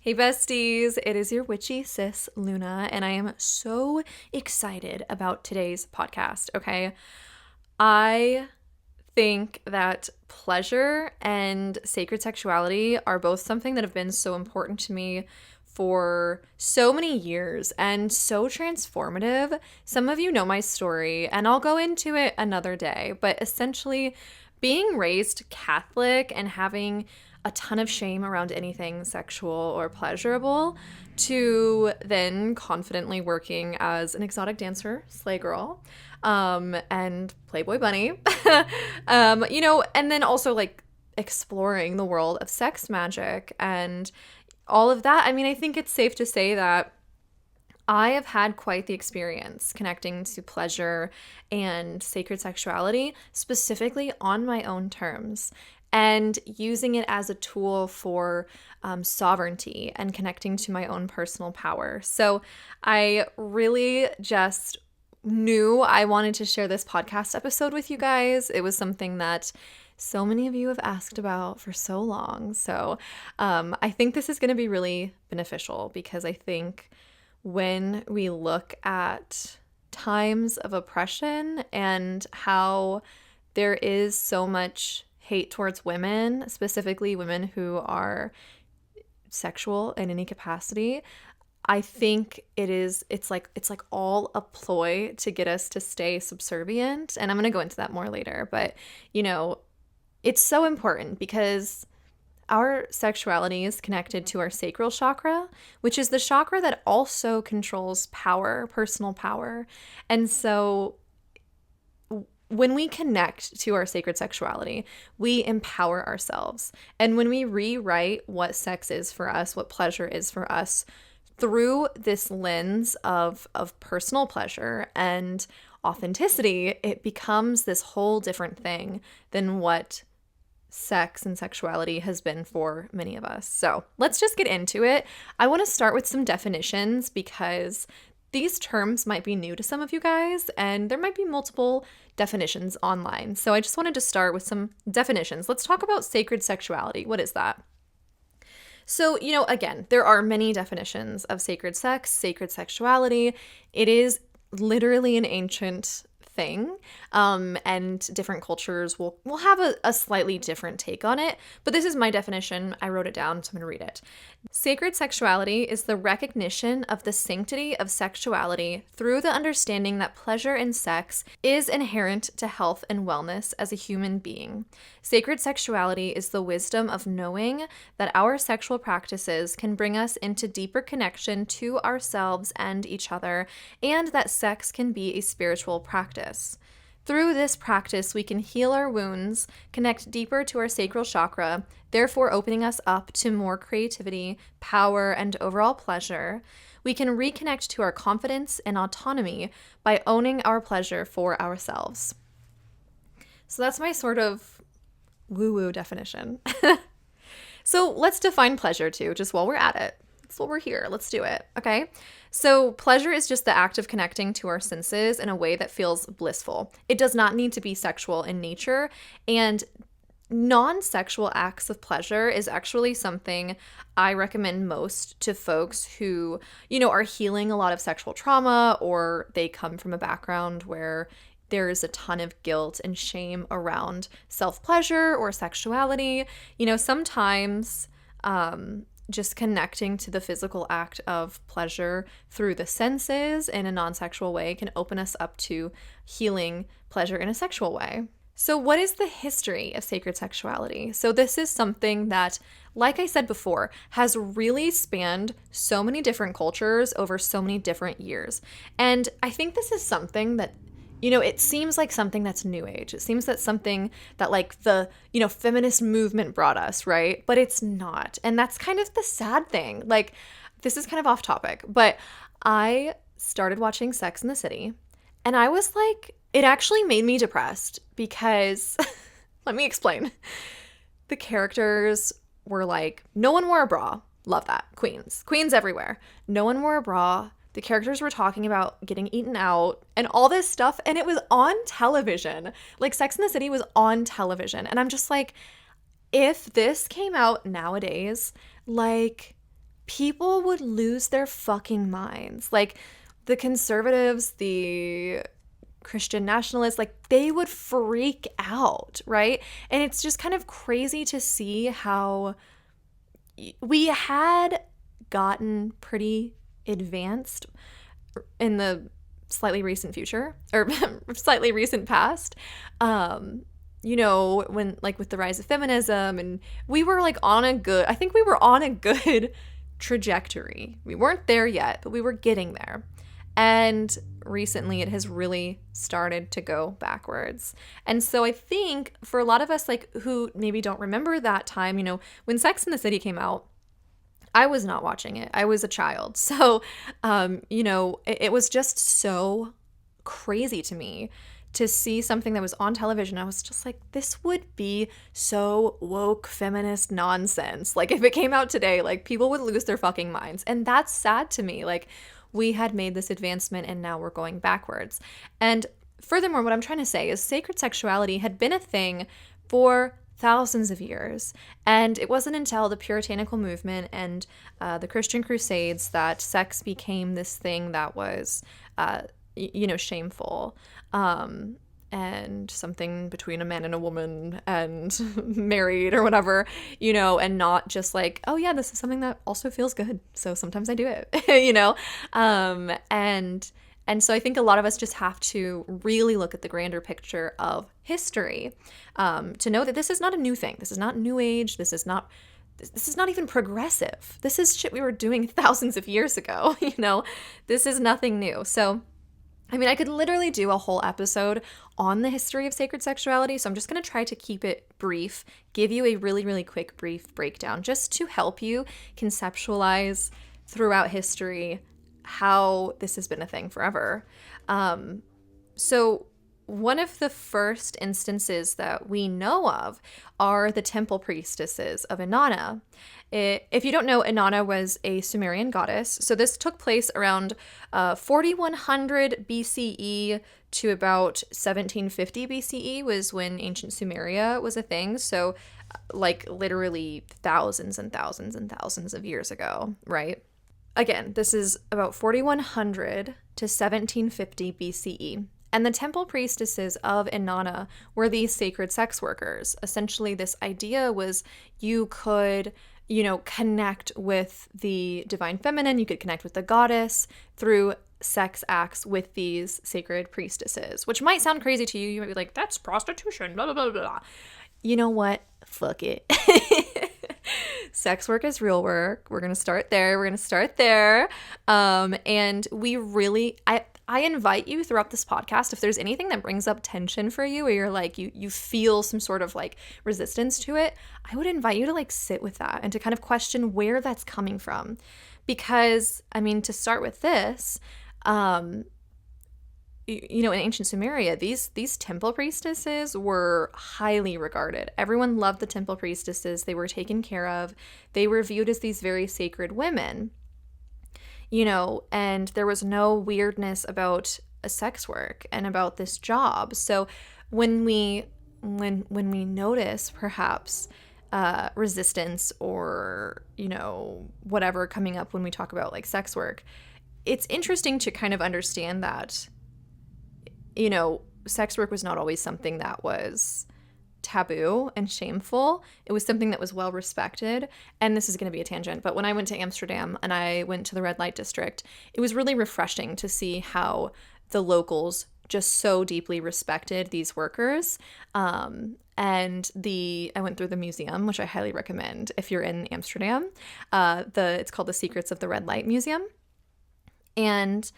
Hey besties, it is your witchy sis Luna, and I am so excited about today's podcast, okay? I think that pleasure and sacred sexuality are both something that have been so important to me for so many years and so transformative. Some of you know my story, and I'll go into it another day, but essentially, being raised Catholic and having a ton of shame around anything sexual or pleasurable, to then confidently working as an exotic dancer, slay girl, and Playboy bunny, and then also like exploring the world of sex magic and all of that. I mean, I think it's safe to say that I have had quite the experience connecting to pleasure and sacred sexuality, specifically on my own terms, and using it as a tool for sovereignty and connecting to my own personal power. So I really just knew I wanted to share this podcast episode with you guys. It was something that so many of you have asked about for so long. So I think this is going to be really beneficial because I think when we look at times of oppression and how there is so much hate towards women, specifically women who are sexual in any capacity, I think it's like all a ploy to get us to stay subservient. And I'm going to go into that more later, but it's so important because our sexuality is connected to our sacral chakra, which is the chakra that also controls power, personal power. And so when we connect to our sacred sexuality, we empower ourselves. And when we rewrite what sex is for us, what pleasure is for us, through this lens of personal pleasure and authenticity, it becomes this whole different thing than what sex and sexuality has been for many of us. So let's just get into it. I want to start with some definitions because these terms might be new to some of you guys and there might be multiple definitions online. So I just wanted to start with some definitions. Let's talk about sacred sexuality. What is that? So, again, there are many definitions of sacred sex, sacred sexuality. It is literally an ancient thing, and different cultures will have a slightly different take on it, but this is my definition. I wrote it down, so I'm going to read it. Sacred sexuality is the recognition of the sanctity of sexuality through the understanding that pleasure in sex is inherent to health and wellness as a human being. Sacred sexuality is the wisdom of knowing that our sexual practices can bring us into deeper connection to ourselves and each other, and that sex can be a spiritual practice. Through this practice, we can heal our wounds, connect deeper to our sacral chakra, therefore opening us up to more creativity, power, and overall pleasure. We can reconnect to our confidence and autonomy by owning our pleasure for ourselves. So that's my sort of woo-woo definition. So let's define pleasure too, just while we're at it. That's what we're here. Let's do it. Okay. So pleasure is just the act of connecting to our senses in a way that feels blissful. It does not need to be sexual in nature, and non-sexual acts of pleasure is actually something I recommend most to folks who, are healing a lot of sexual trauma, or they come from a background where there is a ton of guilt and shame around self-pleasure or sexuality. Sometimes, just connecting to the physical act of pleasure through the senses in a non-sexual way can open us up to healing pleasure in a sexual way. So what is the history of sacred sexuality? So this is something that, like I said before, has really spanned so many different cultures over so many different years. And I think this is something that it seems like something that's new age. It seems that something that like the, feminist movement brought us, right? But it's not. And that's kind of the sad thing. Like, this is kind of off topic, but I started watching Sex and the City, and I was like, it actually made me depressed because, let me explain. The characters were like, no one wore a bra. Love that. Queens everywhere. No one wore a bra. The characters were talking about getting eaten out and all this stuff, and it was on television. Like, Sex and the City was on television. And I'm just like, if this came out nowadays, like, people would lose their fucking minds. Like, the conservatives, the Christian nationalists, like, they would freak out, right? And it's just kind of crazy to see how we had gotten pretty advanced in the slightly recent future, or slightly recent past. You know, when, like, with the rise of feminism, and we were like I think we were on a good trajectory. We weren't there yet, but we were getting there. And recently it has really started to go backwards. And so I think for a lot of us, like, who maybe don't remember that time, you know, when Sex and the City came out, I was not watching it. I was a child. So, you know, it was just so crazy to me to see something that was on television. I was just like, this would be so woke feminist nonsense. Like, if it came out today, like, people would lose their fucking minds. And that's sad to me. Like, we had made this advancement and now we're going backwards. And furthermore, what I'm trying to say is sacred sexuality had been a thing for thousands of years. And it wasn't until the puritanical movement and the Christian Crusades that sex became this thing that was, you know, shameful. And something between a man and a woman and married or whatever, you know, and not just like, oh yeah, this is something that also feels good, so sometimes I do it, you know? And so I think a lot of us just have to really look at the grander picture of history, to know that this is not a new thing. This is not new age. This is not even progressive. This is shit we were doing thousands of years ago, you know? This is nothing new. So I mean, I could literally do a whole episode on the history of sacred sexuality, so I'm just going to try to keep it brief, give you a really, really quick, brief breakdown, just to help you conceptualize throughout history how this has been a thing forever. So one of the first instances that we know of are the temple priestesses of Inanna. If you don't know, Inanna was a Sumerian goddess. So this took place around 4100 BCE to about 1750 BCE was when ancient Sumeria was a thing. So like literally thousands and thousands and thousands of years ago, right? Again, this is about 4100 to 1750 BCE. And the temple priestesses of Inanna were these sacred sex workers. Essentially, this idea was you could, you know, connect with the divine feminine, you could connect with the goddess through sex acts with these sacred priestesses, which might sound crazy to you. You might be like, that's prostitution, blah, blah, blah, blah. You know what? Fuck it. Sex work is real work. We're going to start there. And we really, I invite you throughout this podcast, if there's anything that brings up tension for you, or you're like, you feel some sort of like resistance to it, I would invite you to like sit with that and to kind of question where that's coming from. Because, I mean, to start with this, you know, in ancient Sumeria, these temple priestesses were highly regarded. Everyone loved the temple priestesses. They were taken care of. They were viewed as these very sacred women, you know, and there was no weirdness about a sex work and about this job. So when we notice perhaps resistance or, you know, whatever coming up when we talk about like sex work, it's interesting to kind of understand that, you know, sex work was not always something that was taboo and shameful. It was something that was well respected. And this is going to be a tangent, but when I went to Amsterdam and I went to the red light district, it was really refreshing to see how the locals just so deeply respected these workers. And I went through the museum, which I highly recommend if you're in Amsterdam. It's called the Secrets of the Red Light Museum. And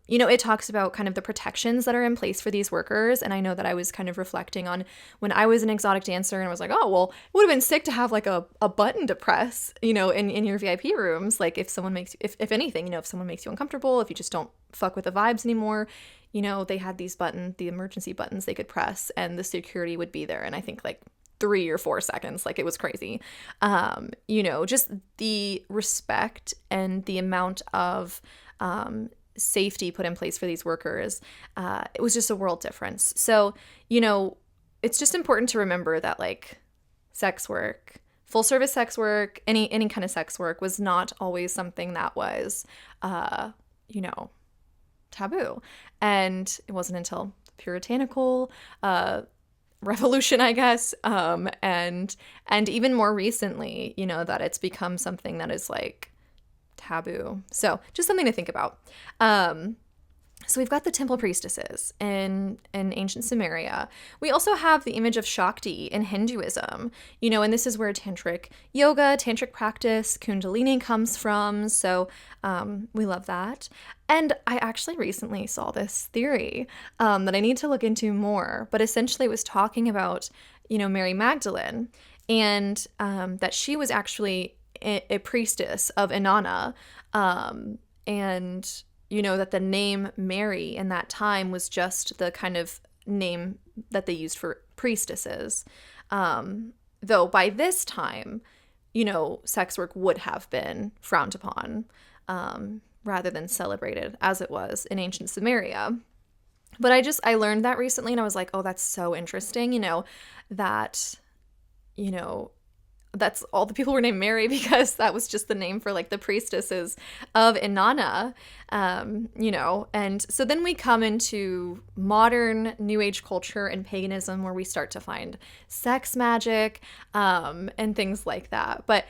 you know, it talks about kind of the protections that are in place for these workers. And I know that I was kind of reflecting on when I was an exotic dancer and I was like, oh, well, it would have been sick to have like a button to press, you know, in your VIP rooms. Like if someone makes, if anything, you know, if someone makes you uncomfortable, if you just don't fuck with the vibes anymore, you know, they had these buttons, the emergency buttons they could press and the security would be there. And I think like 3 or 4 seconds, like it was crazy. You know, just the respect and the amount of, safety put in place for these workers, it was just a world difference. So, you know, it's just important to remember that like sex work, full service sex work, any kind of sex work was not always something that was, taboo. And it wasn't until the puritanical revolution, I guess, and even more recently, that it's become something that is like taboo. So just something to think about. So we've got the temple priestesses in ancient Sumeria. We also have the image of Shakti in Hinduism, and this is where tantric yoga, tantric practice, kundalini comes from. So we love that. And I actually recently saw this theory that I need to look into more, but essentially it was talking about, Mary Magdalene, and that she was actually a priestess of Inanna, and that the name Mary in that time was just the kind of name that they used for priestesses. Though by this time, sex work would have been frowned upon rather than celebrated as it was in ancient Sumeria. But I learned that recently, and I was like, oh, that's so interesting, that, that's all the people were named Mary because that was just the name for like the priestesses of Inanna, and so then we come into modern New Age culture and paganism where we start to find sex magic, and things like that. But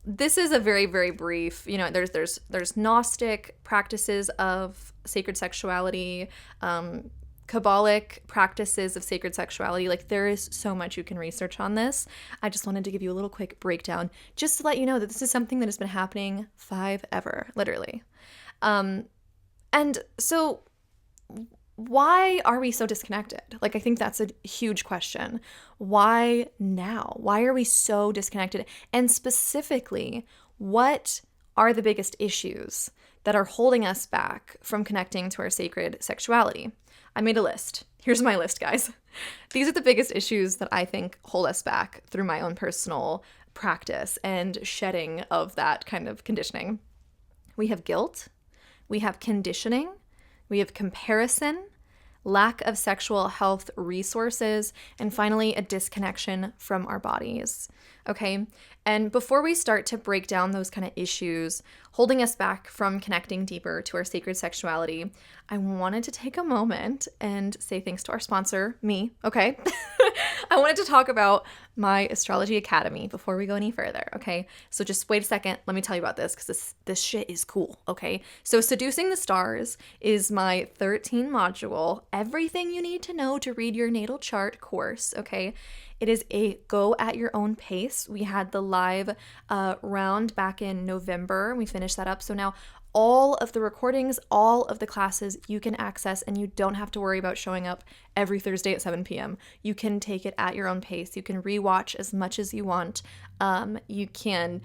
this is a very, very brief, there's Gnostic practices of sacred sexuality, Kabbalic practices of sacred sexuality. Like, there is so much you can research on this. I just wanted to give you a little quick breakdown just to let you know that this is something that has been happening forever, literally. And so why are we so disconnected? Like, I think that's a huge question. Why now? Why are we so disconnected? And specifically, what are the biggest issues that are holding us back from connecting to our sacred sexuality? I made a list. Here's my list, guys. These are the biggest issues that I think hold us back through my own personal practice and shedding of that kind of conditioning. We have guilt, we have conditioning, we have comparison, lack of sexual health resources, and finally, a disconnection from our bodies. Okay? And before we start to break down those kind of issues holding us back from connecting deeper to our sacred sexuality, I wanted to take a moment and say thanks to our sponsor, me, okay? I wanted to talk about my Astrology Academy before we go any further, okay? So just wait a second, let me tell you about this because this shit is cool, okay? So Seducing the Stars is my 13-module, everything you need to know to read your natal chart course, okay? It is a go at your own pace. We had the live round back in November. We finished that up. So now all of the recordings, all of the classes you can access, and you don't have to worry about showing up every Thursday at 7 p.m. You can take it at your own pace. You can rewatch as much as you want. You can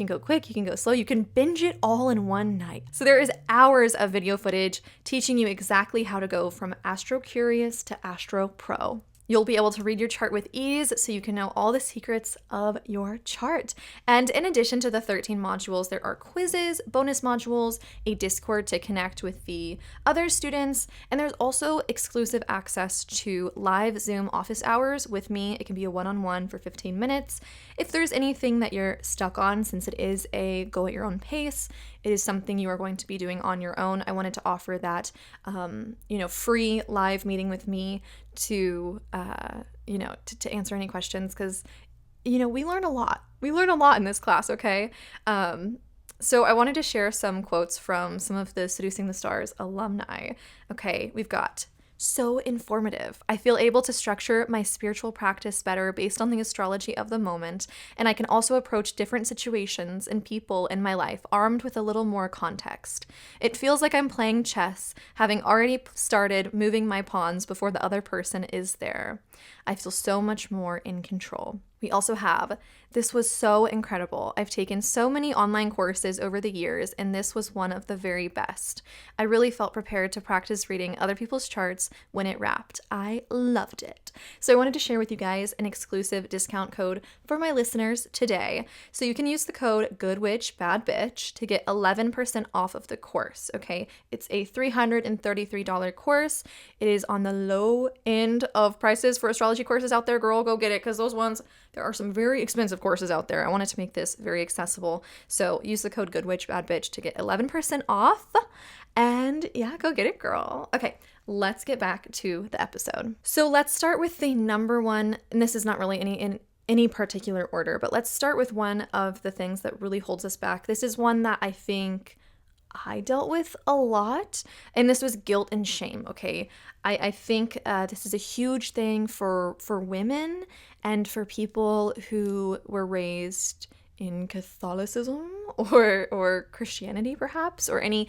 go quick, you can go slow, you can binge it all in one night. So there is hours of video footage teaching you exactly how to go from Astro Curious to Astro Pro. You'll be able to read your chart with ease so you can know all the secrets of your chart. And in addition to the 13 modules, there are quizzes, bonus modules, a Discord to connect with the other students, and there's also exclusive access to live Zoom office hours with me. It can be a one-on-one for 15 minutes. If there's anything that you're stuck on, since it is a go at your own pace, it is something you are going to be doing on your own, I wanted to offer that, free live meeting with me to answer any questions because, we learn a lot. We learn a lot in this class, okay? So I wanted to share some quotes from some of the Seducing the Stars alumni. Okay, we've got, so informative. I feel able to structure my spiritual practice better based on the astrology of the moment, and I can also approach different situations and people in my life armed with a little more context. It feels like I'm playing chess, having already started moving my pawns before the other person is there. I feel so much more in control. We also have, this was so incredible. I've taken so many online courses over the years, and this was one of the very best. I really felt prepared to practice reading other people's charts when it wrapped. I loved it. So I wanted to share with you guys an exclusive discount code for my listeners today. So you can use the code GoodWitchBadBitch to get 11% off of the course, okay? It's a $333 course. It is on the low end of prices for for astrology courses out there, girl, go get it, because those ones, there are some very expensive courses out there. I wanted to make this very accessible. So use the code GoodWitchBadBitch to get 11% off. And yeah, go get it, girl. Okay, let's get back to the episode. So let's start with the number one, and this is not really in any particular order, but let's start with one of the things that really holds us back. This is one that I think I dealt with a lot, and this was guilt and shame, okay? I think this is a huge thing for women and for people who were raised in Catholicism or Christianity perhaps, or any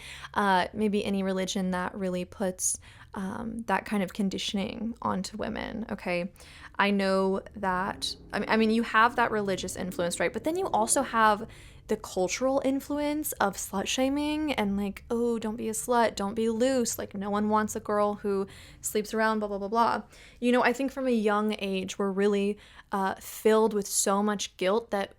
maybe any religion that really puts that kind of conditioning onto women, okay? I know that, I mean, you have that religious influence, right? But then you also have the cultural influence of slut shaming and like, oh, don't be a slut, don't be loose, like no one wants a girl who sleeps around, blah, blah, blah, blah. You know, I think from a young age, we're really filled with so much guilt that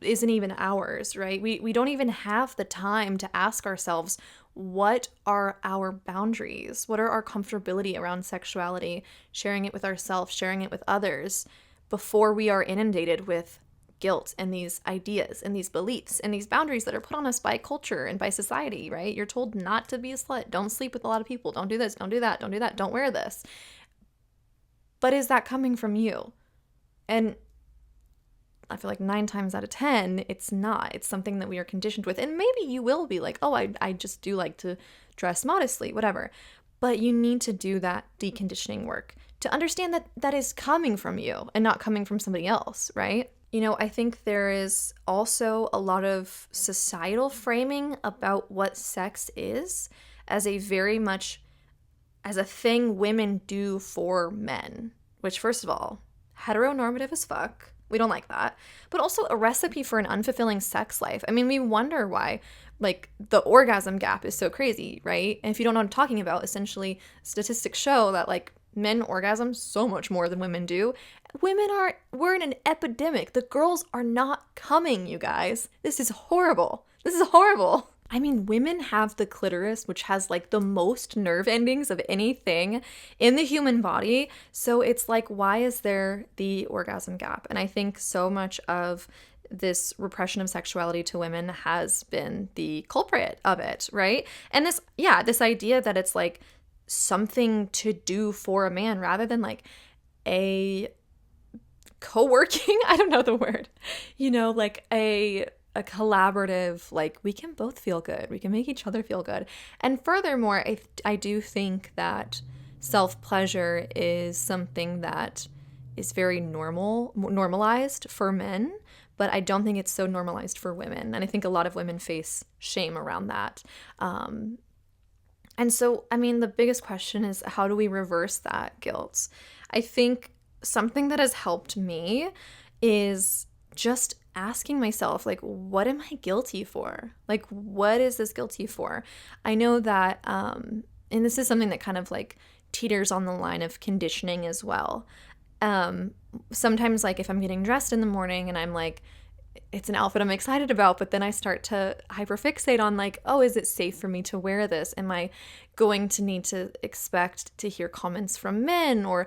isn't even ours, right? We don't even have the time to ask ourselves, what are our boundaries? What are our comfortability around sexuality, sharing it with ourselves, sharing it with others, before we are inundated with guilt and these ideas and these beliefs and these boundaries that are put on us by culture and by society, right? You're told not to be a slut, don't sleep with a lot of people, don't do this, don't do that, don't do that, don't wear this. But is that coming from you? And I feel like 9 times out of 10, it's not. It's something that we are conditioned with. And maybe you will be like, oh, I just do like to dress modestly, whatever. But you need to do that deconditioning work to understand that that is coming from you and not coming from somebody else, right? You know, I think there is also a lot of societal framing about what sex is as a very much as a thing women do for men, which first of all, heteronormative as fuck. We don't like that. But also a recipe for an unfulfilling sex life. I mean, we wonder why, like, the orgasm gap is so crazy, right? And if you don't know what I'm talking about, essentially, statistics show that, like, men orgasm so much more than women do. We're in an epidemic. The girls are not coming, you guys. This is horrible. This is horrible. I mean, women have the clitoris, which has like the most nerve endings of anything in the human body. So it's like, why is there the orgasm gap? And I think so much of this repression of sexuality to women has been the culprit of it, right? And this idea that it's like something to do for a man rather than like a co-working, I don't know the word, you know, like a collaborative, like we can both feel good, we can make each other feel good. And furthermore, I do think that self-pleasure is something that is very normalized for men, but I don't think it's so normalized for women. And I think a lot of women face shame around that. And so, I mean, the biggest question is, how do we reverse that guilt? I think something that has helped me is just asking myself, like, what am I guilty for? Like, what is this guilty for? I know that, and this is something that kind of like teeters on the line of conditioning as well. Sometimes, like, if I'm getting dressed in the morning and I'm like, it's an outfit I'm excited about, but then I start to hyperfixate on like, oh, is it safe for me to wear this? Am I going to need to expect to hear comments from men? Or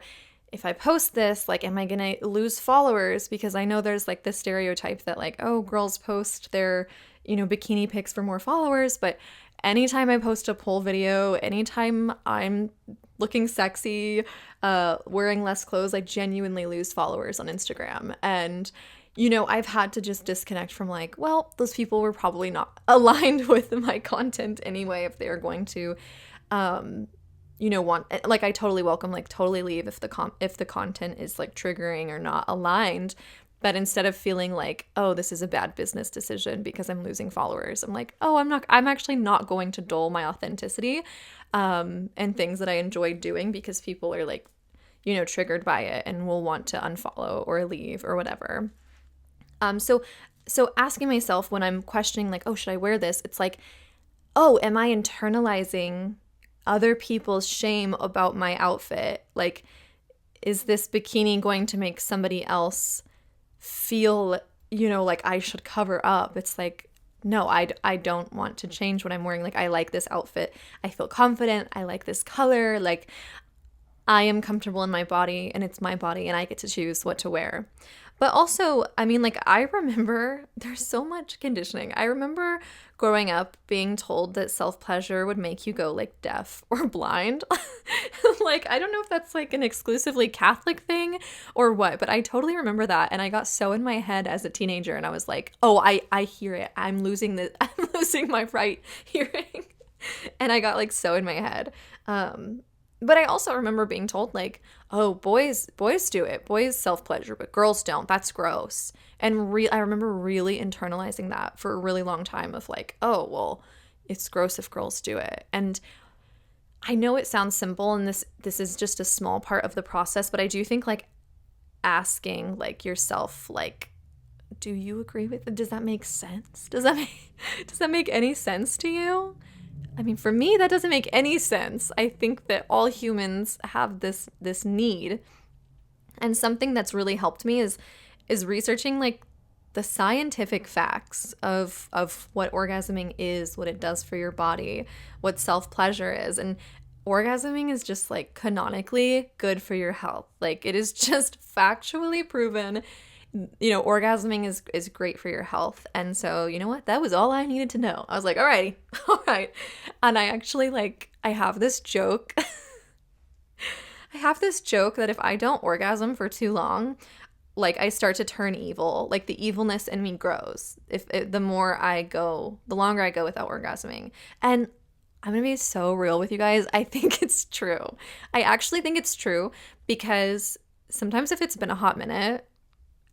if I post this, like, am I going to lose followers? Because I know there's like this stereotype that like, oh, girls post their, you know, bikini pics for more followers. But anytime I post a pole video, anytime I'm looking sexy, wearing less clothes, I genuinely lose followers on Instagram. And you know, I've had to just disconnect from like, well, those people were probably not aligned with my content anyway, if they're going to, you know, want, like, I totally welcome, like, totally leave if the content is like triggering or not aligned. But instead of feeling like, oh, this is a bad business decision because I'm losing followers, I'm like, oh, I'm actually not going to dull my authenticity, and things that I enjoy doing because people are like, you know, triggered by it and will want to unfollow or leave or whatever. So asking myself when I'm questioning like, oh, should I wear this? It's like, oh, am I internalizing other people's shame about my outfit? Like, is this bikini going to make somebody else feel, you know, like I should cover up? It's like, no, I don't want to change what I'm wearing. Like, I like this outfit. I feel confident. I like this color. Like, I am comfortable in my body and it's my body and I get to choose what to wear. But also, I mean, like, I remember there's so much conditioning. I remember growing up being told that self-pleasure would make you go like deaf or blind. Like, I don't know if that's like an exclusively Catholic thing or what, but I totally remember that. And I got so in my head as a teenager and I was like, oh, I hear it. I'm losing I'm losing my right hearing. And I got like so in my head. But I also remember being told like, oh, boys do it. Boys self-pleasure, but girls don't. That's gross. And I remember really internalizing that for a really long time of like, oh, well, it's gross if girls do it. And I know it sounds simple and this is just a small part of the process, but I do think like asking like yourself like, do you agree with it? Does that make sense? Does that make any sense to you? I mean, for me, that doesn't make any sense. I think that all humans have this need. And something that's really helped me is researching like the scientific facts of what orgasming is, what it does for your body, what self-pleasure is. And orgasming is just like canonically good for your health. Like, it is just factually proven. You know, orgasming is great for your health. And so, you know what? That was all I needed to know. I was like, alrighty, all right. And I actually I have this joke. I have this joke that if I don't orgasm for too long, like I start to turn evil. Like the evilness in me grows. The longer I go without orgasming. And I'm going to be so real with you guys. I think it's true. I actually think it's true because sometimes if it's been a hot minute,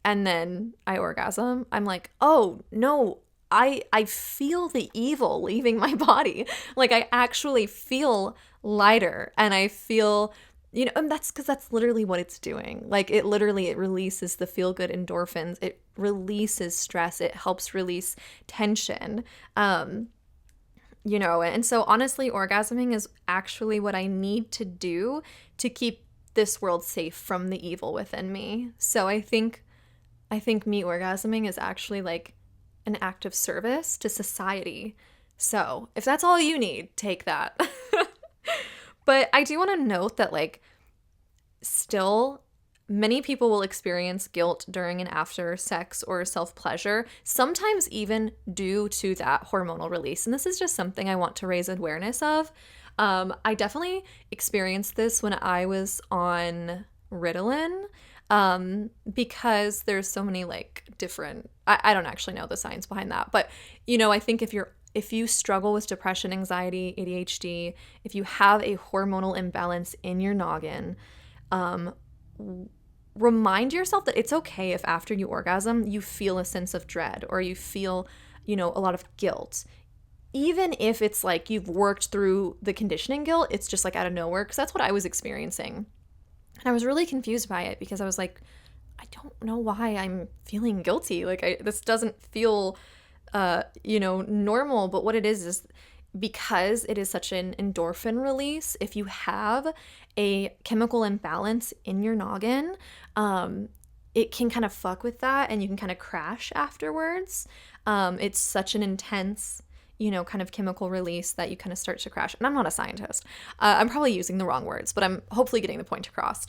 and then I orgasm, I'm like, oh no, I feel the evil leaving my body. Like, I actually feel lighter and I feel, you know, and that's because that's literally what it's doing. Like, it releases the feel good endorphins. It releases stress. It helps release tension. You know, and so honestly, orgasming is actually what I need to do to keep this world safe from the evil within me. So I think me orgasming is actually like an act of service to society. So if that's all you need, take that. But I do want to note that like still many people will experience guilt during and after sex or self-pleasure, sometimes even due to that hormonal release. And this is just something I want to raise awareness of. I definitely experienced this when I was on Ritalin. Because there's so many like different, I don't actually know the science behind that, but you know, I think if you struggle with depression, anxiety, ADHD, if you have a hormonal imbalance in your noggin, remind yourself that it's okay if after you orgasm, you feel a sense of dread or you feel, you know, a lot of guilt. Even if it's like you've worked through the conditioning guilt, it's just like out of nowhere, because that's what I was experiencing. And I was really confused by it because I was like, I don't know why I'm feeling guilty. Like, this doesn't feel, you know, normal. But what it is because it is such an endorphin release, if you have a chemical imbalance in your noggin, it can kind of fuck with that and you can kind of crash afterwards. It's such an intense, you know, kind of chemical release that you kind of start to crash. And I'm not a scientist. I'm probably using the wrong words, but I'm hopefully getting the point across.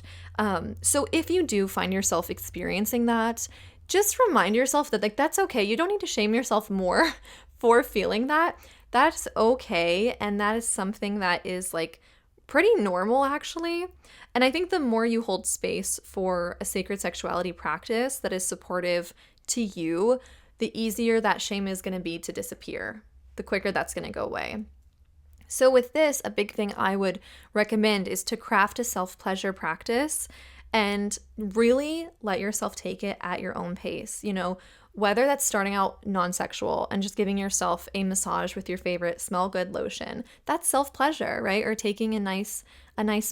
So if you do find yourself experiencing that, just remind yourself that like that's okay. You don't need to shame yourself more for feeling that. That's okay. And that is something that is like pretty normal actually. And I think the more you hold space for a sacred sexuality practice that is supportive to you, the easier that shame is going to be to disappear. The quicker that's going to go away. So with this, a big thing I would recommend is to craft a self-pleasure practice and really let yourself take it at your own pace. You know, whether that's starting out non-sexual and just giving yourself a massage with your favorite smell good lotion, that's self-pleasure, right? Or taking a nice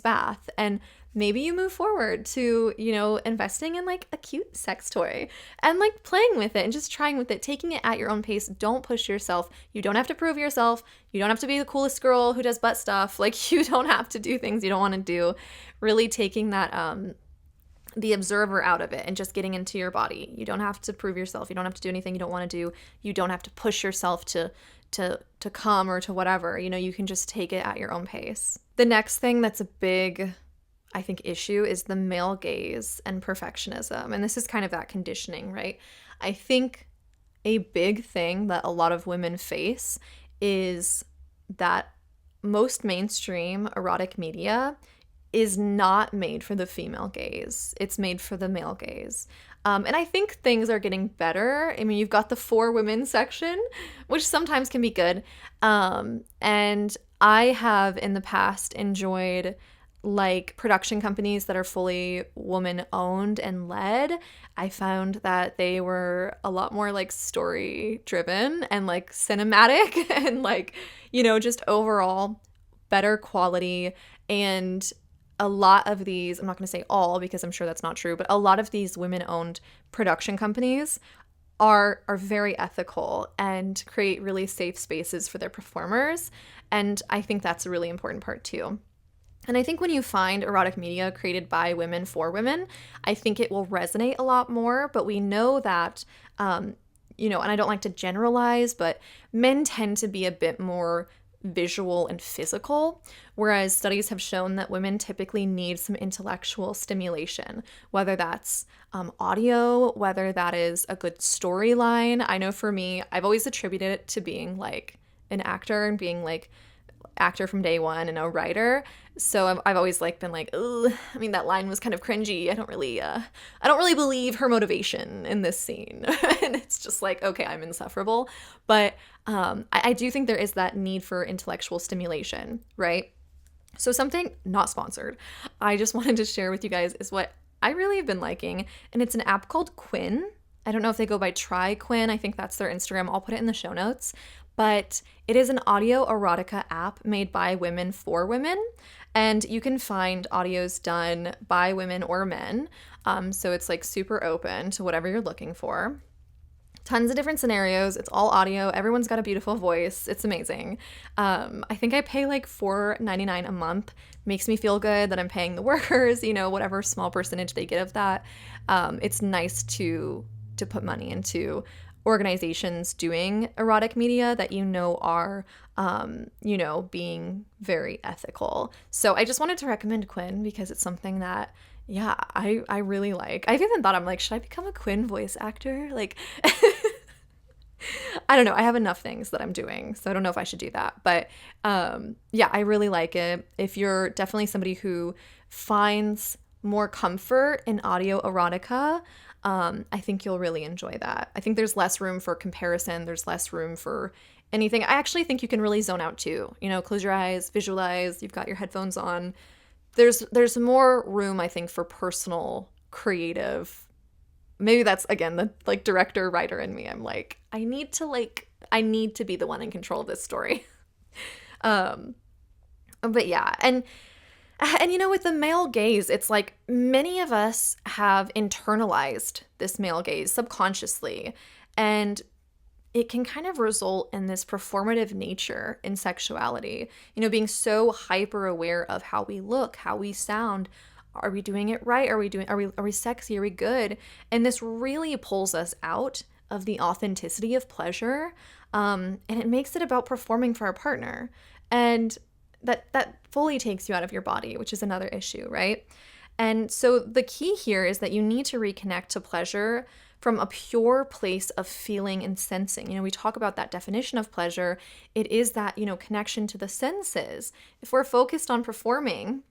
bath. And maybe you move forward to, you know, investing in like a cute sex toy and like playing with it and just trying with it, taking it at your own pace. Don't push yourself. You don't have to prove yourself. You don't have to be the coolest girl who does butt stuff. Like, you don't have to do things you don't want to do. Really taking that, the observer out of it and just getting into your body. You don't have to prove yourself. You don't have to do anything you don't want to do. You don't have to push yourself to come or to whatever. You know, you can just take it at your own pace. The next thing that's a big I think, issue is the male gaze and perfectionism. And this is kind of that conditioning, right? I think a big thing that a lot of women face is that most mainstream erotic media is not made for the female gaze. It's made for the male gaze. And I think things are getting better. I mean, you've got the for women section, which sometimes can be good. And I have in the past enjoyed like production companies that are fully woman owned and led. I found that they were a lot more like story driven and like cinematic and like, just overall better quality. And a lot of these, I'm not going to say all because I'm sure that's not true, but a lot of these women owned production companies are very ethical and create really safe spaces for their performers. And I think that's a really important part too. And I think when you find erotic media created by women for women, I think it will resonate a lot more. But we know that, and I don't like to generalize, but men tend to be a bit more visual and physical, whereas studies have shown that women typically need some intellectual stimulation, whether that's audio, whether that is a good storyline. I know for me, I've always attributed it to being like an actor and being like actor from day one and a writer. So I've always like been like, oh, I mean, that line was kind of cringy. I don't really believe her motivation in this scene. And it's just like, okay, I'm insufferable. But I do think there is that need for intellectual stimulation, right? So something not sponsored, I just wanted to share with you guys is what I really have been liking. And it's an app called Quinn. I don't know if they go by Try Quinn. I think that's their Instagram. I'll put it in the show notes. But it is an audio erotica app made by women for women. And you can find audios done by women or men. So it's like super open to whatever you're looking for. Tons of different scenarios. It's all audio. Everyone's got a beautiful voice. It's amazing. I think I pay like $4.99 a month. Makes me feel good that I'm paying the workers, whatever small percentage they get of that. It's nice to put money into organizations doing erotic media that are, being very ethical. So I just wanted to recommend Quinn because it's something that, yeah, I really like. I've even thought, I'm like, should I become a Quinn voice actor? Like, I don't know. I have enough things that I'm doing, so I don't know if I should do that. But yeah, I really like it. If you're definitely somebody who finds more comfort in audio erotica, I think you'll really enjoy that. I think there's less room for comparison. There's less room for anything. I actually think you can really zone out too. Close your eyes, visualize, you've got your headphones on. There's more room, I think, for personal, creative. Maybe that's, again, the like director, writer in me. I'm like, I need to be the one in control of this story. But yeah, and with the male gaze, it's like many of us have internalized this male gaze subconsciously, and it can kind of result in this performative nature in sexuality, being so hyper aware of how we look, how we sound. Are we doing it right? Are we sexy? Are we good? And this really pulls us out of the authenticity of pleasure. And it makes it about performing for our partner. And that fully takes you out of your body, which is another issue, right? And so the key here is that you need to reconnect to pleasure from a pure place of feeling and sensing. We talk about that definition of pleasure. It is that, connection to the senses. If we're focused on performing,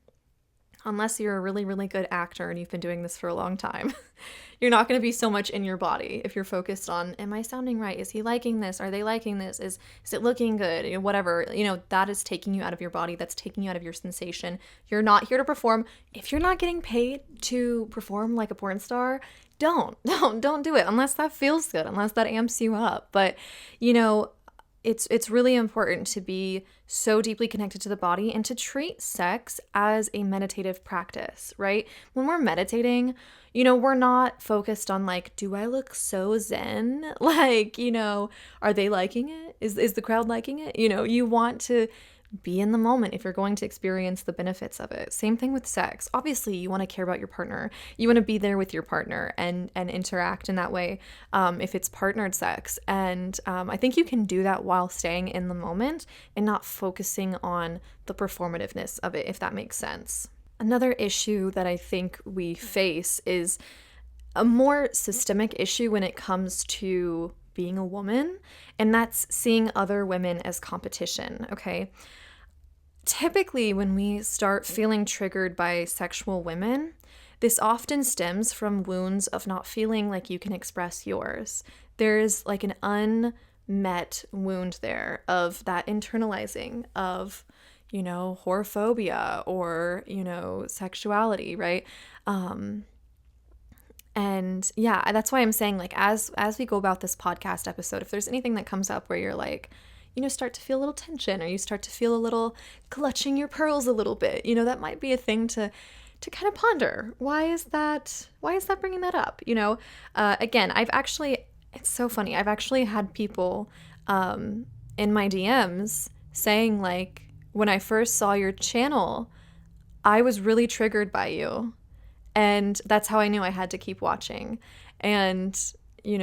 unless you're a really, really good actor and you've been doing this for a long time, you're not going to be so much in your body. If you're focused on, am I sounding right? Is he liking this? Are they liking this? Is it looking good? Whatever, that is taking you out of your body. That's taking you out of your sensation. You're not here to perform. If you're not getting paid to perform like a porn star, don't do it unless that feels good, unless that amps you up. But, it's really important to be so deeply connected to the body and to treat sex as a meditative practice, right? When we're meditating, we're not focused on like, do I look so zen? Like, are they liking it? Is the crowd liking it? You want to be in the moment if you're going to experience the benefits of it. Same thing with sex. Obviously, you want to care about your partner. You want to be there with your partner and interact in that way if it's partnered sex. And I think you can do that while staying in the moment and not focusing on the performativeness of it, if that makes sense. Another issue that I think we face is a more systemic issue when it comes to being a woman, and that's seeing other women as competition, okay? Typically, when we start feeling triggered by sexual women, this often stems from wounds of not feeling like you can express yours. There's like an unmet wound there of that internalizing of, worophobia or, sexuality, right? And yeah, that's why I'm saying, like, as we go about this podcast episode, if there's anything that comes up where you're like, start to feel a little tension, or you start to feel a little clutching your pearls a little bit, that might be a thing to kind of ponder. Why is that bringing that up? Again, it's so funny. I've actually had people in my DMs saying, like, when I first saw your channel, I was really triggered by you. And that's how I knew I had to keep watching. And, we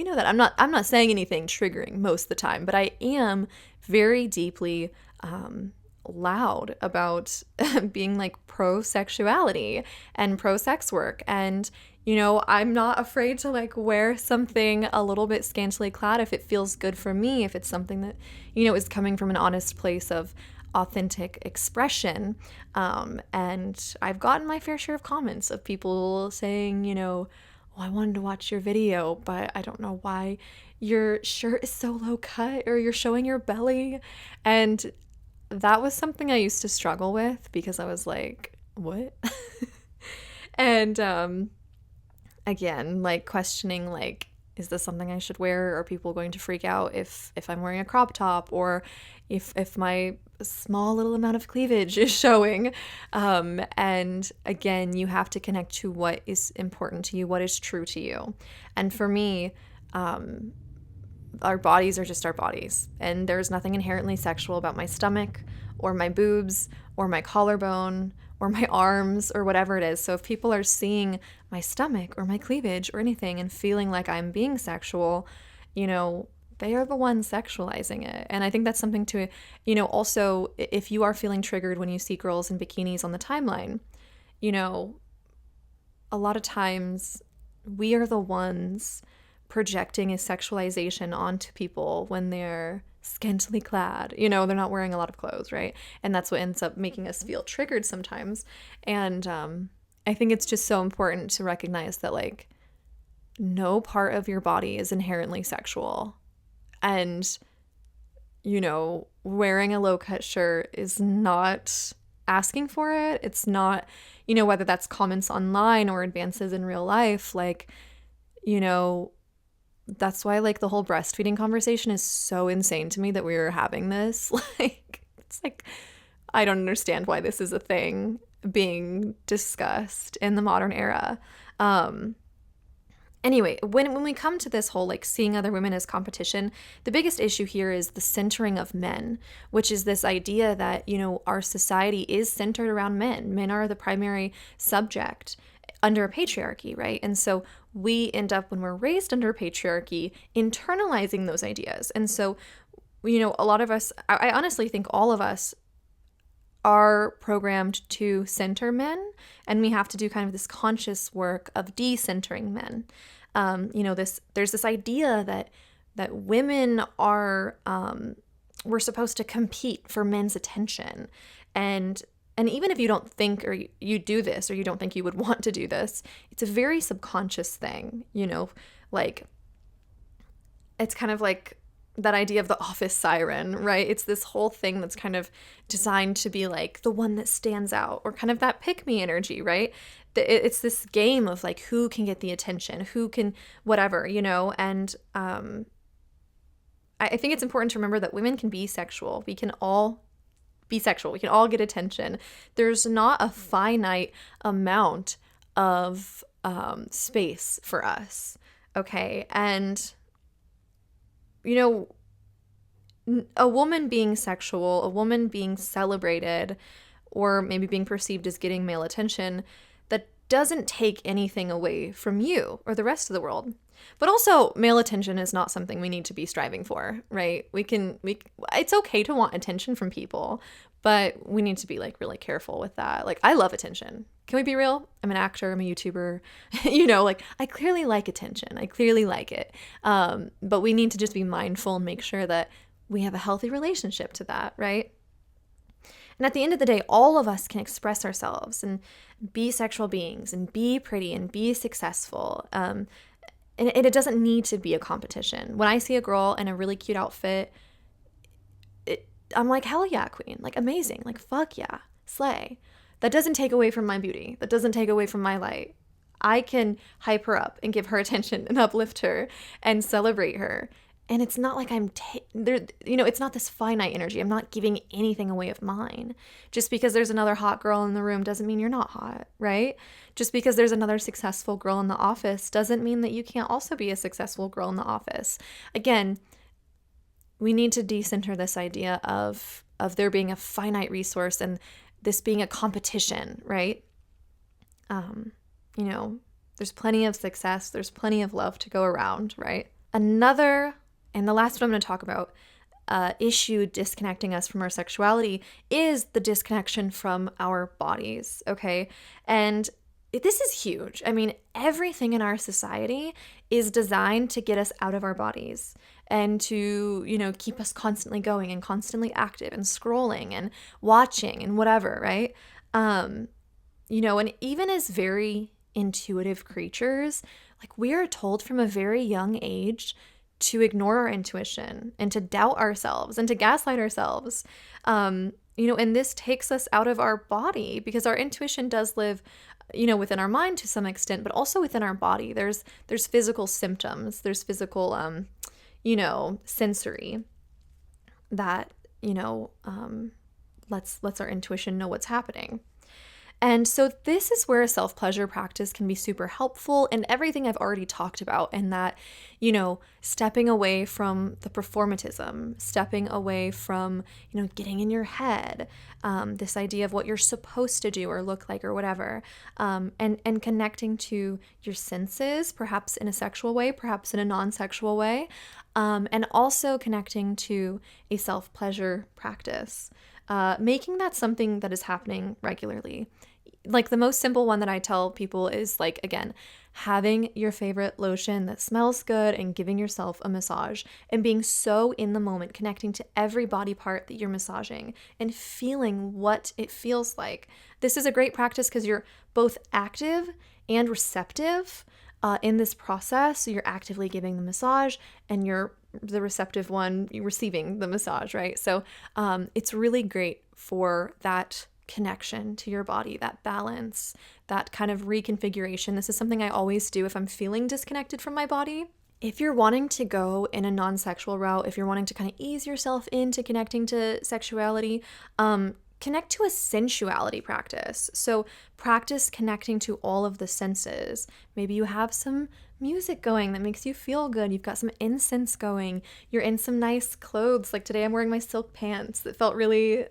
know that I'm not saying anything triggering most of the time, but I am very deeply loud about being like pro sexuality and pro sex work. And, I'm not afraid to like wear something a little bit scantily clad if it feels good for me, if it's something that, is coming from an honest place of authentic expression. And I've gotten my fair share of comments of people saying, oh, I wanted to watch your video, but I don't know why your shirt is so low cut or you're showing your belly. And that was something I used to struggle with because I was like, what? And again, like questioning, like, is this something I should wear? Are people going to freak out if I'm wearing a crop top, or if my small little amount of cleavage is showing? And again, you have to connect to what is important to you, what is true to you. And for me, our bodies are just our bodies, and there's nothing inherently sexual about my stomach or my boobs or my collarbone or my arms or whatever it is. So if people are seeing my stomach or my cleavage or anything and feeling like I'm being sexual, they are the ones sexualizing it. And I think that's something to, also, if you are feeling triggered when you see girls in bikinis on the timeline, a lot of times we are the ones projecting a sexualization onto people when they're scantily clad. They're not wearing a lot of clothes, right? And that's what ends up making us feel triggered sometimes. And I think it's just so important to recognize that, like, no part of your body is inherently sexual. And, wearing a low-cut shirt is not asking for it. It's not, whether that's comments online or advances in real life, like, that's why, like, the whole breastfeeding conversation is so insane to me that we were having this. Like, it's like, I don't understand why this is a thing being discussed in the modern era. Anyway, when we come to this whole, like, seeing other women as competition, the biggest issue here is the centering of men, which is this idea that, our society is centered around men. Men are the primary subject under a patriarchy, right? And so we end up, when we're raised under a patriarchy, internalizing those ideas. And so, a lot of us, I honestly think all of us are programmed to center men, and we have to do kind of this conscious work of decentering men. There's this idea that women are, we're supposed to compete for men's attention. And even if you don't think, or you do this, or you don't think you would want to do this, it's a very subconscious thing, like, it's kind of like that idea of the office siren, right? It's this whole thing that's kind of designed to be like the one that stands out, or kind of that pick-me energy, right? It's this game of like, who can get the attention, who can whatever, and I think it's important to remember that women can be sexual. We can all be sexual. We can all get attention. There's not a finite amount of space for us, okay? And, a woman being sexual, a woman being celebrated, or maybe being perceived as getting male attention, that doesn't take anything away from you or the rest of the world. But also, male attention is not something we need to be striving for, right? It's okay to want attention from people, but we need to be like really careful with that. Like, I love attention. Can we be real? I'm an actor, I'm a YouTuber, like I clearly like attention. I clearly like it. But we need to just be mindful and make sure that we have a healthy relationship to that, right? And at the end of the day, all of us can express ourselves and be sexual beings and be pretty and be successful. And it doesn't need to be a competition. When I see a girl in a really cute outfit, I'm like, hell yeah, queen. Like, amazing. Like, fuck yeah. Slay. That doesn't take away from my beauty. That doesn't take away from my light. I can hype her up and give her attention and uplift her and celebrate her. And it's not like it's not this finite energy. I'm not giving anything away of mine. Just because there's another hot girl in the room doesn't mean you're not hot, right? Just because there's another successful girl in the office doesn't mean that you can't also be a successful girl in the office. Again, we need to decenter this idea of there being a finite resource and this being a competition, right? There's plenty of success. There's plenty of love to go around, right? Another, and the last one I'm going to talk about, issue disconnecting us from our sexuality is the disconnection from our bodies, okay? And this is huge. I mean, everything in our society is designed to get us out of our bodies and to, keep us constantly going and constantly active and scrolling and watching and whatever, right? And even as very intuitive creatures, like, we are told from a very young age to ignore our intuition and to doubt ourselves and to gaslight ourselves. And this takes us out of our body because our intuition does live, within our mind to some extent, but also within our body. There's physical symptoms. There's physical, sensory that, lets our intuition know what's happening. And so this is where a self-pleasure practice can be super helpful, and everything I've already talked about, and that, stepping away from the performatism, stepping away from, getting in your head, this idea of what you're supposed to do or look like or whatever, and connecting to your senses, perhaps in a sexual way, perhaps in a non-sexual way, and also connecting to a self-pleasure practice, making that something that is happening regularly. Like, the most simple one that I tell people is, like, again, having your favorite lotion that smells good and giving yourself a massage and being so in the moment, connecting to every body part that you're massaging and feeling what it feels like. This is a great practice because you're both active and receptive in this process. So you're actively giving the massage and you're the receptive one receiving the massage, right? So it's really great for that connection to your body, that balance, that kind of reconfiguration. This is something I always do if I'm feeling disconnected from my body. If you're wanting to go in a non-sexual route, if you're wanting to kind of ease yourself into connecting to sexuality, connect to a sensuality practice. So practice connecting to all of the senses. Maybe you have some music going that makes you feel good. You've got some incense going. You're in some nice clothes. Like today I'm wearing my silk pants that felt really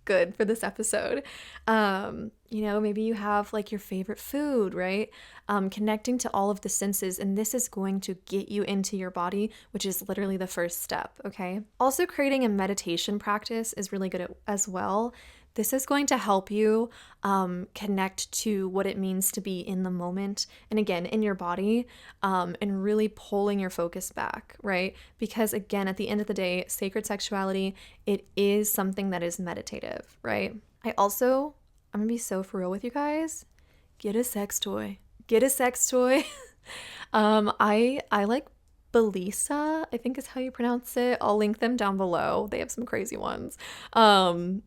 good for this episode. Maybe you have your favorite food, right? Connecting to all of the senses, and this is going to get you into your body, which is literally the first step, okay? Also, creating a meditation practice is really good as well. This is going to help you connect to what it means to be in the moment, and again, in your body, and really pulling your focus back, right? Because again, at the end of the day, sacred sexuality, it is something that is meditative, right? I'm gonna be so for real with you guys. Get a sex toy. Get a sex toy. I like Belisa, I think is how you pronounce it. I'll link them down below. They have some crazy ones. And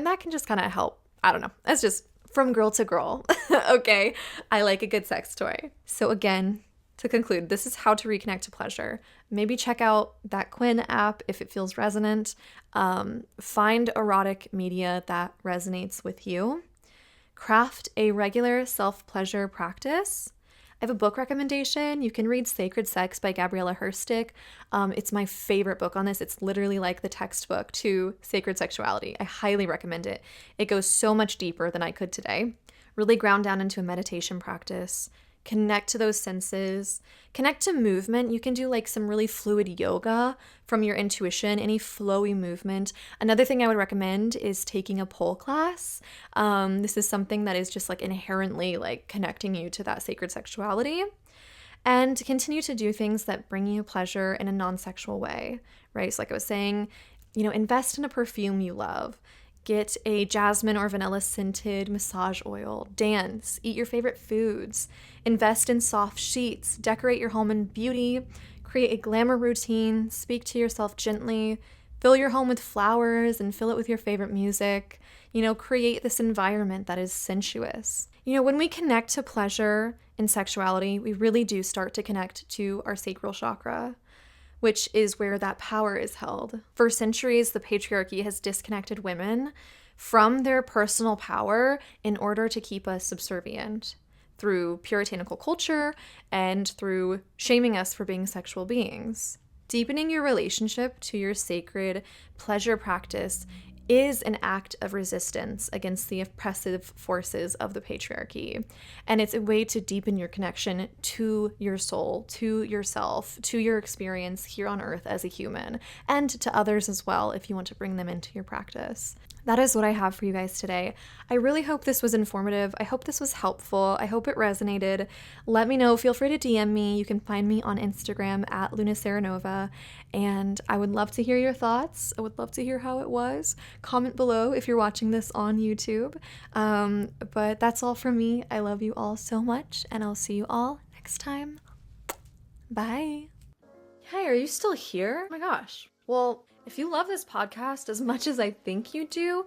that can just kind of help. I don't know. That's just from girl to girl. Okay. I like a good sex toy. So again, to conclude, this is how to reconnect to pleasure. Maybe check out that Quinn app if it feels resonant. Find erotic media that resonates with you. Craft a regular self-pleasure practice. I have a book recommendation. You can read Sacred Sex by Gabriella Herstick. It's my favorite book on this. It's literally like the textbook to sacred sexuality. I highly recommend it. It goes so much deeper than I could today. really ground down into a meditation practice. Connect to those senses, connect to movement. You can do like some really fluid yoga from your intuition, any flowy movement. Another thing I would recommend is taking a pole class. This is something that is just like inherently like connecting you to that sacred sexuality. And continue to do things that bring you pleasure in a non-sexual way, right? So like I was saying, invest in a perfume you love. Get a jasmine or vanilla scented massage oil. Dance. Eat your favorite foods. Invest in soft sheets. Decorate your home in beauty. Create a glamour routine. Speak to yourself gently. Fill your home with flowers and fill it with your favorite music. Create this environment that is sensuous. When we connect to pleasure and sexuality, we really do start to connect to our sacral chakra, which is where that power is held. For centuries, the patriarchy has disconnected women from their personal power in order to keep us subservient through puritanical culture and through shaming us for being sexual beings. Deepening your relationship to your sacred pleasure practice is an act of resistance against the oppressive forces of the patriarchy. And it's a way to deepen your connection to your soul, to yourself, to your experience here on earth as a human, and to others as well if you want to bring them into your practice. That is what I have for you guys today. I really hope this was informative. I hope this was helpful. I hope it resonated. Let me know. Feel free to DM me. You can find me on Instagram at LunaSeranova. And I would love to hear your thoughts. I would love to hear how it was. Comment below if you're watching this on YouTube. But that's all from me. I love you all so much, and I'll see you all next time. Bye. Hey, are you still here? Oh my gosh. Well, if you love this podcast as much as I think you do,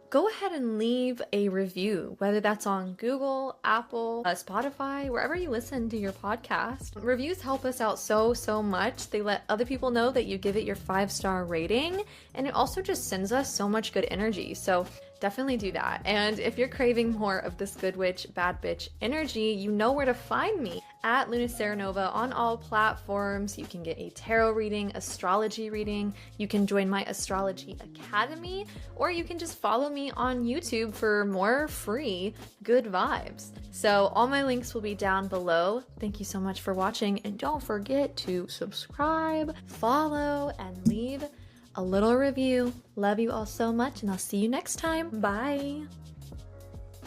go ahead and leave a review, whether that's on Google, Apple, Spotify, wherever you listen to your podcast. Reviews help us out so much. They let other people know that you give it your 5-star rating, and it also just sends us so much good energy. So definitely do that. And if you're craving more of this good witch, bad bitch energy, you know where to find me at LunaSeranova on all platforms. You can get a tarot reading, astrology reading. You can join my astrology academy, or you can just follow me on YouTube for more free good vibes. So all my links will be down below. Thank you so much for watching, and don't forget to subscribe, follow, and leave a little review. Love you all so much, and I'll see you next time. Bye.